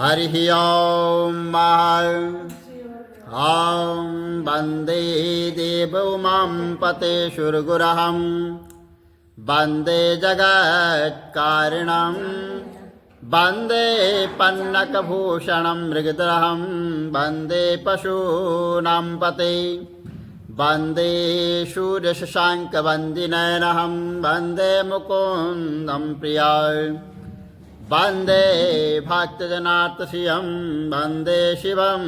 हरिः ॐ ॐ वन्दे देवोमां पतेशुर्गुरहं वन्दे जगत्कारिणं वन्दे पन्नकभूषणं मृगधरं वन्दे पशूनां पते वन्दे सूर्यशशाङ्कवन्दिनयनहं वन्दे मुकुन्दं प्रियाय वन्दे भक्तजनार्तसिंहं वन्दे शिवं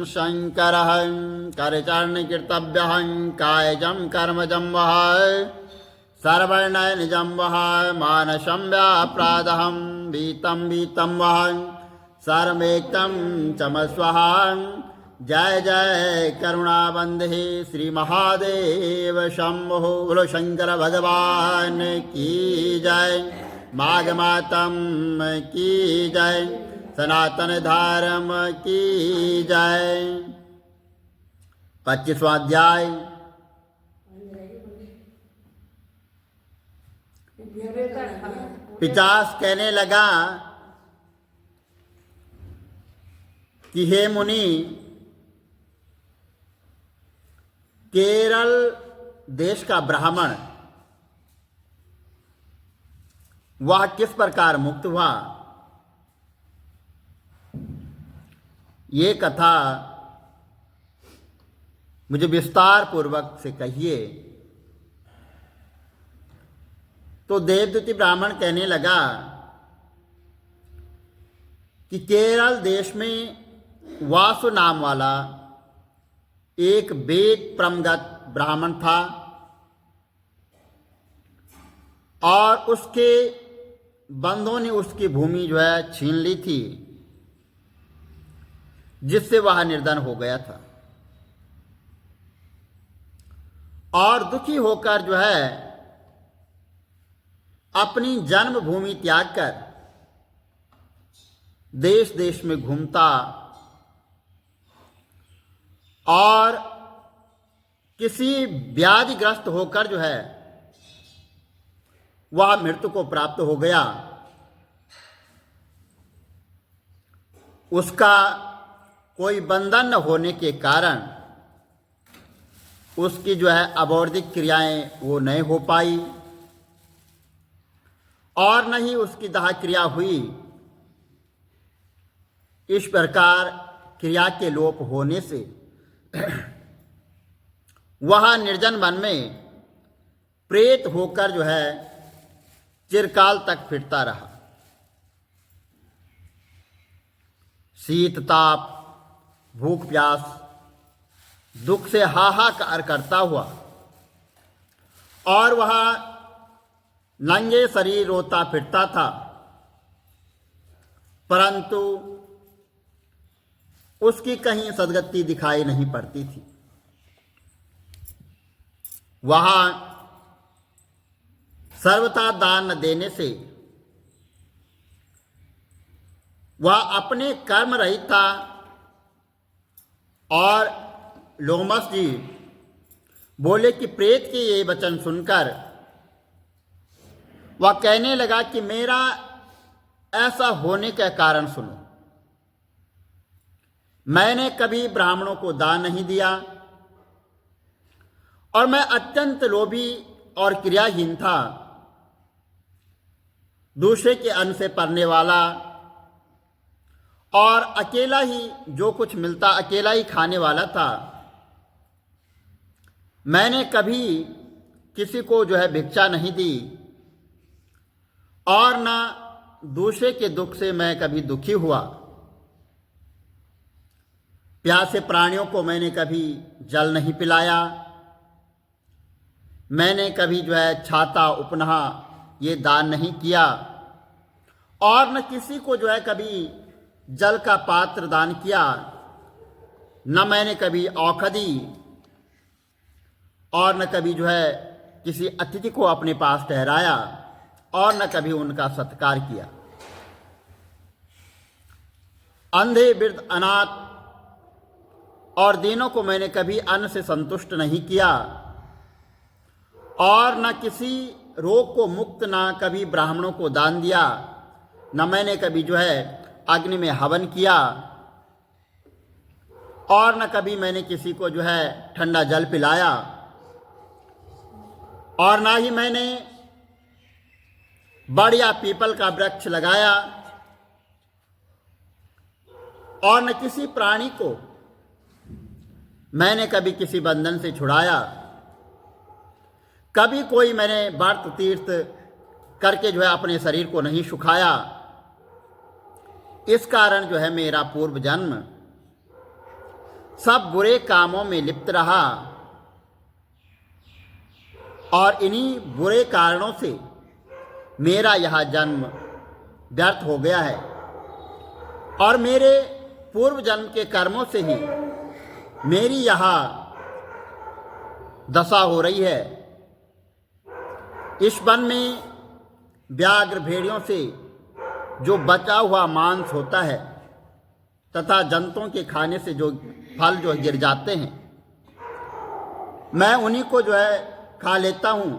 शङ्करं करचरणकीर्तव्यहं कायजं कर्मजं वः सर्वणयनिजं वः मानसं व्याप्रादहं वीतं वः सर्वेक्तं चमस्वहं जय जय करुणाबन्धे श्री महादेव शंभो बोलो शंकर भगवान की जय। माघ मातम की जय। सनातन धर्म की जय। 25वां अध्याय। पिशाच कहने लगा कि हे मुनि, केरल देश का ब्राह्मण वह किस प्रकार मुक्त हुआ, ये कथा मुझे विस्तार पूर्वक से कहिए। तो देवदूती ब्राह्मण कहने लगा कि केरल देश में वासु नाम वाला एक वेद परमगत ब्राह्मण था और उसके बंधुओं ने उसकी भूमि जो है छीन ली थी, जिससे वह निर्धन हो गया था और दुखी होकर जो है अपनी जन्मभूमि त्याग कर देश देश में घूमता और किसी व्याधिग्रस्त होकर जो है वह मृत्यु को प्राप्त हो गया। उसका कोई बंधन न होने के कारण उसकी जो है अबौर्धिक क्रियाएं वो नहीं हो पाई और न ही उसकी दाह क्रिया हुई। इस प्रकार क्रिया के लोप होने से वह निर्जन वन में प्रेत होकर जो है चिरकाल तक फिरता रहा। शीत ताप भूख प्यास दुख से हाहाकार करता हुआ और वह नंगे शरीर रोता फिरता था, परंतु उसकी कहीं सदगति दिखाई नहीं पड़ती थी। वहां सर्वथा दान न देने से वह अपने कर्म रहित था और लोमस जी बोले कि प्रेत के ये वचन सुनकर वह कहने लगा कि मेरा ऐसा होने का कारण सुनो। मैंने कभी ब्राह्मणों को दान नहीं दिया और मैं अत्यंत लोभी और क्रियाहीन था। दूसरे के अन्न से पलने वाला और अकेला ही जो कुछ मिलता अकेला ही खाने वाला था। मैंने कभी किसी को जो है भिक्षा नहीं दी और ना दूसरे के दुख से मैं कभी दुखी हुआ। प्यासे प्राणियों को मैंने कभी जल नहीं पिलाया। मैंने कभी जो है छाता उपनाह ये दान नहीं किया और न किसी को जो है कभी जल का पात्र दान किया, न मैंने कभी औषधि और न कभी जो है किसी अतिथि को अपने पास ठहराया और न कभी उनका सत्कार किया। अंधे वृद्ध अनाथ और दीनों को मैंने कभी अन्न से संतुष्ट नहीं किया और न किसी रोग को मुक्त, ना कभी ब्राह्मणों को दान दिया, न मैंने कभी जो है अग्नि में हवन किया, और न कभी मैंने किसी को जो है ठंडा जल पिलाया, और ना ही मैंने बढ़िया पीपल का वृक्ष लगाया, और न किसी प्राणी को मैंने कभी किसी बंधन से छुड़ाया। कभी कोई मैंने व्रत तीर्थ करके जो है अपने शरीर को नहीं सुखाया। इस कारण जो है मेरा पूर्व जन्म सब बुरे कामों में लिप्त रहा, और इन्हीं बुरे कारणों से मेरा यह जन्म व्यर्थ हो गया है, और मेरे पूर्व जन्म के कर्मों से ही मेरी यह दशा हो रही है। इस वन में व्याघ्र भेड़ियों से जो बचा हुआ मांस होता है तथा जंतुओं के खाने से जो फल जो गिर जाते हैं, मैं उन्हीं को जो है खा लेता हूँ,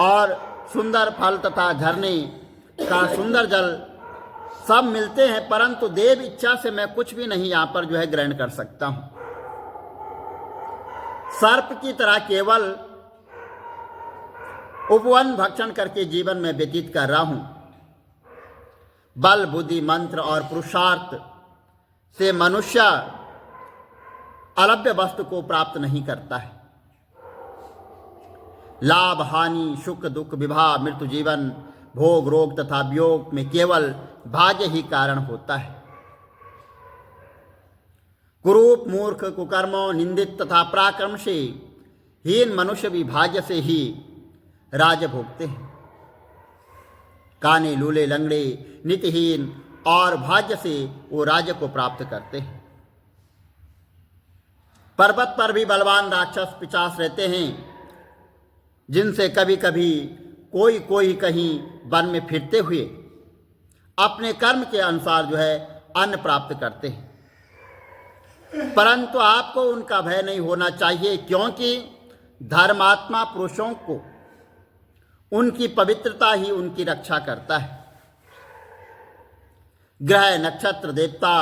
और सुंदर फल तथा झरने का सुंदर जल सब मिलते हैं, परंतु देव इच्छा से मैं कुछ भी नहीं यहाँ पर जो है ग्रहण कर सकता हूँ। सर्प की तरह केवल उपवन भक्षण करके जीवन में व्यतीत कर रहा हूँ। बल, बुद्धि, मंत्र और पुरुषार्थ से मनुष्य अलभ्य वस्तु को प्राप्त नहीं करता है। लाभ, हानि, सुख, दुख, विवाह, मृत्यु, जीवन, भोग, रोग तथा वियोग में केवल भाग्य ही कारण होता है। कुरूप, मूर्ख, कुकर्मों, निंदित तथा पराक्रम से हीन मनुष्य भी भाग्य से ही राज्य भोगते हैं। काने, लूले, लंगड़े, नीतिहीन और भाग्य से वो राज्य को प्राप्त करते हैं। पर्वत पर भी बलवान राक्षस पिशाच रहते हैं, जिनसे कभी कभी कोई कहीं वन में फिरते हुए अपने कर्म के अनुसार जो है अन्न प्राप्त करते हैं। परंतु आपको उनका भय नहीं होना चाहिए, क्योंकि धर्मात्मा पुरुषों को उनकी पवित्रता ही उनकी रक्षा करता है। ग्रह, नक्षत्र, देवता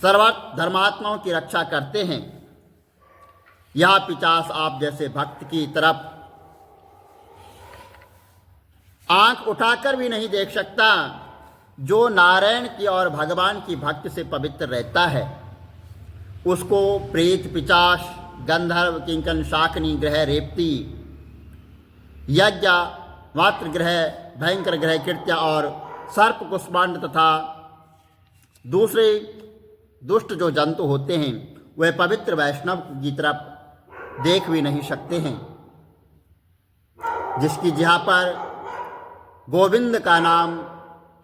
सर्वत्र धर्मात्माओं की रक्षा करते हैं। यह पिशाच आप जैसे भक्त की तरफ आंख उठाकर भी नहीं देख सकता। जो नारायण की और भगवान की भक्ति से पवित्र रहता है, उसको प्रेत, पिशाच, गंधर्व, किंकन, शाकिनी ग्रह, रेवती, यज्ञ, मातृ ग्रह, भयंकर ग्रह, कृत्या और सर्प, कुष्मांड तथा दूसरे दुष्ट जो जंतु होते हैं, वह पवित्र वैष्णव की तरफ देख भी नहीं सकते हैं। जिसकी जिहा पर गोविंद का नाम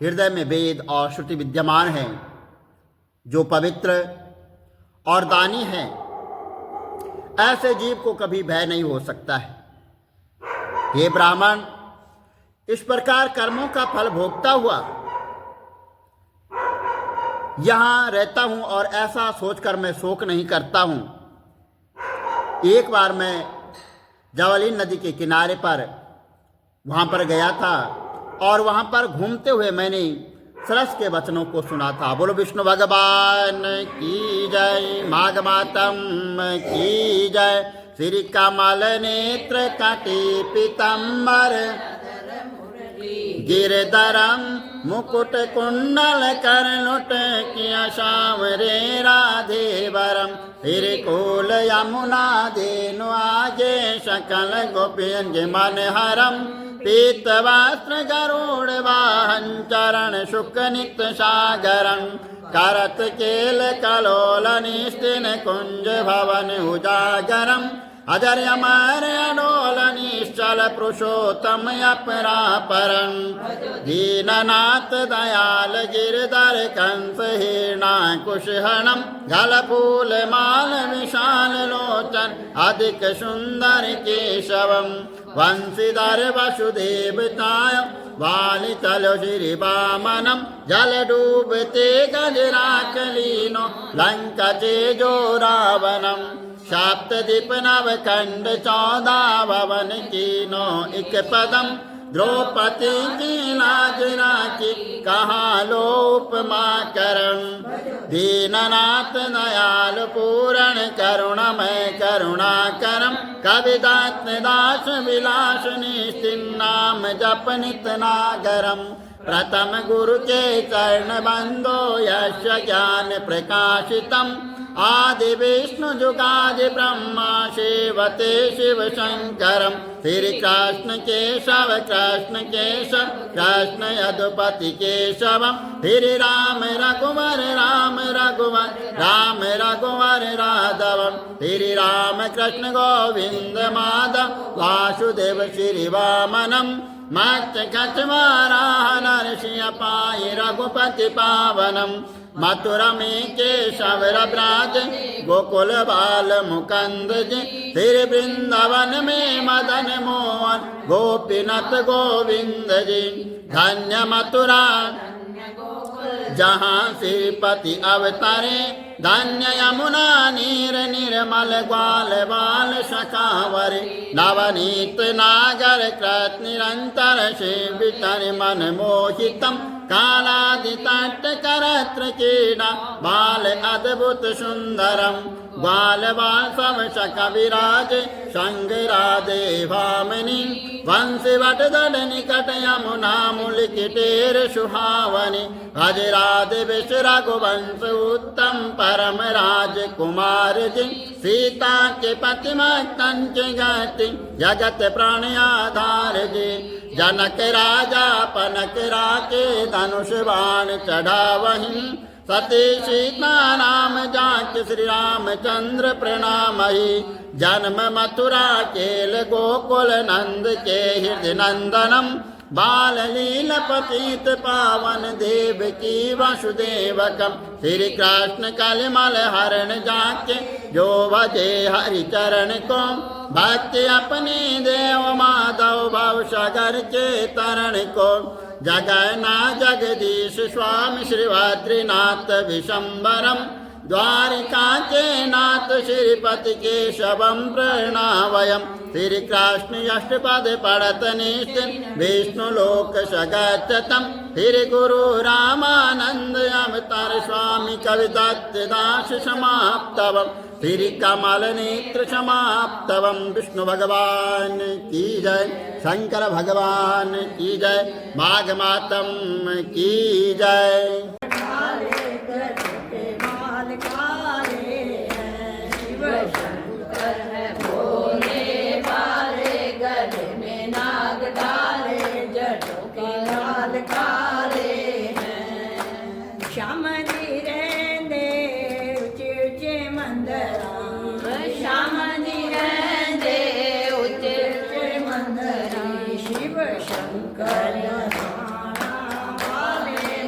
हृदय में वेद और श्रुति विद्यमान है, जो पवित्र और दानी है, ऐसे जीव को कभी भय नहीं हो सकता है। हे ब्राह्मण, इस प्रकार कर्मों का फल भोगता हुआ यहाँ रहता हूँ, और ऐसा सोचकर मैं शोक नहीं करता हूँ। एक बार मैं जवलीन नदी के किनारे पर वहाँ पर गया था, और वहाँ पर घूमते हुए मैंने सरस के वचनों को सुना था। बोलो विष्णु भगवान की जय, माघ मातम की जय। श्री कमल नेत्र काटे पीतम्बर, गिरधरम मुकुट कुंडल करनुट किया सांवरे राधे वरम। फिर कोल यमुना देनु आगे, सकल गोपियन के मन हरम। पीत वस्त्र गरुड़ वाहन, चरण शुक नित सागरं। करत केल कलोल निस्तिन, कुंज भवन उजागरम। अजर अमर अडोल निश्चल, पुरुषोत्तम अपरापरं। दीननाथ दयाल गिरधर, कंस हिरणाकुशहरणं। गल फूल माल विशाल लोचन, अधिक सुंदर केशवम्। वंशीधर वसुदेवताय, वाली तलो श्री वामनम। जल डूबते गजराकलीनो, लंका तेजो रावणम। सप्तद्वीप नव खंड 14 भवन कीनो, एक पदम द्रौपदी की लाज राखी कहाँ लो उपमा करम। दीननाथ दयाल पूरण करुणमय करुणा करम। कविदास दास विलास निश्चिन नाम जप नित नागरम। प्रथम गुरु के चरण बंदो यश ज्ञान प्रकाशितम। आदि विष्णु जुगादि ब्रह्मा सेवते शिव शंकरम। श्री कृष्ण केशव कृष्ण केशव कृष्ण यदुपति केशवम। श्री राम रघुवर राम रघुवर राम रघुवर राघवम। श्री राम कृष्ण गोविंद माधव वासुदेव श्री वामनम। मत्स्य कछवाराह नरसिंह पाहि रघुपति पावनम। मथुरा में केशव ब्राज गोकुल बाल मुकुंद जी। श्री वृंदावन में मदन मोहन गोपीनाथ गोविंद जी। धन्य मथुरा जहाँ श्रीपति अवतरे। धन्य यमुना नीर निर्मल ग्वाल बाल सखावरे। नवनीत नागर कृत निरंतर सेवितर मन मोहितम। कालादितट करत्र क्रीडा बाल अद्भुत सुंदरम। बाल बाल सब सख विराज संग राधे भामिनी। वंशीवट दल निकट यमुना मूल किटेर सुहावनी। भज राधे विष रघुवंश उत्तम परम राजकुमार जी। सीता के पति मस्तन के गति जगत प्राण आधार जी। जनक राजा पनक राके धनुष बाण चढ़ावहीं। सती सीता नाम जाके श्री रामचंद्र प्रणामहि। जन्म मथुरा केल गोकुल नंद के हृदय नंदनम। बाल लील पतित पावन देव की वसुदेवकम। श्री कृष्ण कलिमल हरण जाके जो भजे हरि चरण को। भक्ति अपने देव माधव भव सागर के तरण को। जगन्ना जगदीश स्वामी श्री बद्रीनाथ विशंबरम। द्वारिका के नाथ श्रीपति केशवम प्रणावयम। श्री कृष्ण अष्टपद पढ़त निश्चित विष्णु लोक सगतम। श्री गुरु रामानंद अवतार स्वामी कविदत्त दास समाप्तवम। श्री कमल नेत्र समाप्तवम। विष्णु भगवान की जय। शंकर भगवान की जय। माघ मातम की जय। शंकर है भोले वाले गले में नाग डाले जटों के लाल काले हैं। श्याम जी रहंदे ऊंचे ऊंचे मंदरा। श्याम जी रहंदे ऊंचे ऊंचे मंदरा। शिव शंकर वाले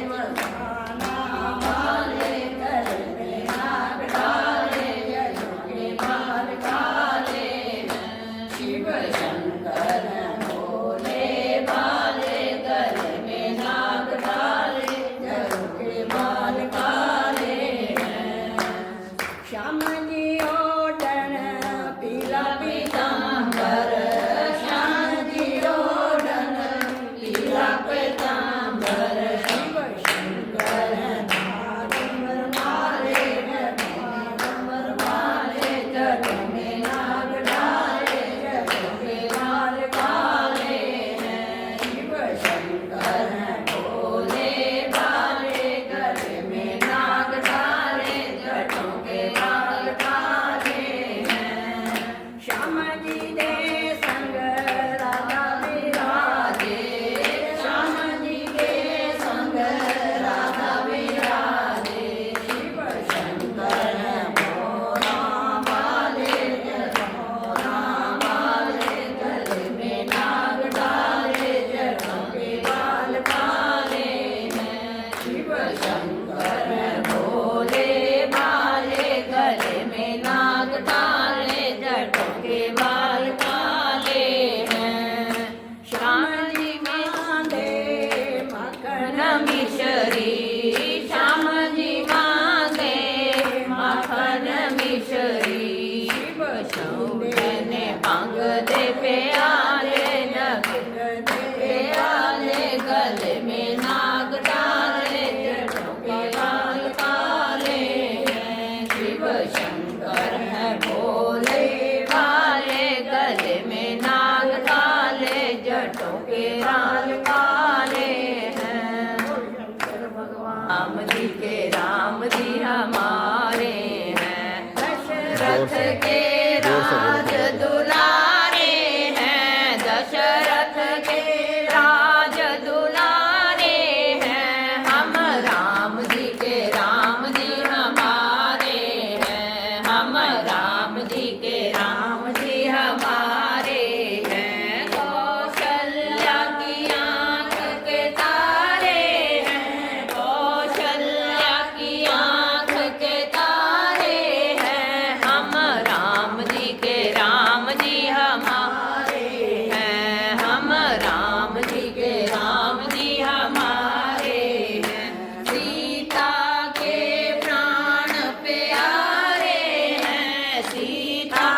के राज दुलारे हैं, दशरथ के राज दुलारे हैं। हम राम जी के राम जी हमारे हैं, हम राम जी के राम जी हमारे हैं। कौशल्या की आँख के तारे हैं, कौशल्या की आँख के तारे हैं। हम राम जी के राम जी हमारे हैं, हम राम जी के राम जी हमारे हैं। सीता के प्राण प्यारे हैं, सीता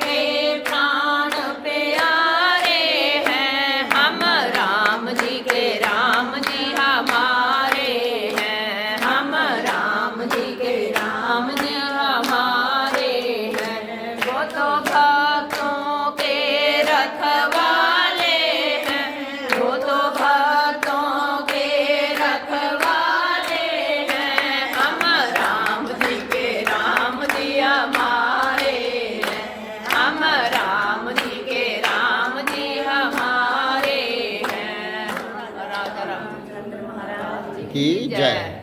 के प्राण प्यारे हैं। हम राम जी के राम जी हमारे हैं, हम राम जी के राम जी हमारे हैं। वो तो भक्तों के रखवाले हैं, वो तो भक्तों के रखवाले हैं। हम राम जी के राम जी हमारे हैं, हम राम जी के राम जी हमारे हैं। राजा रामचंद्र महाराज की जय।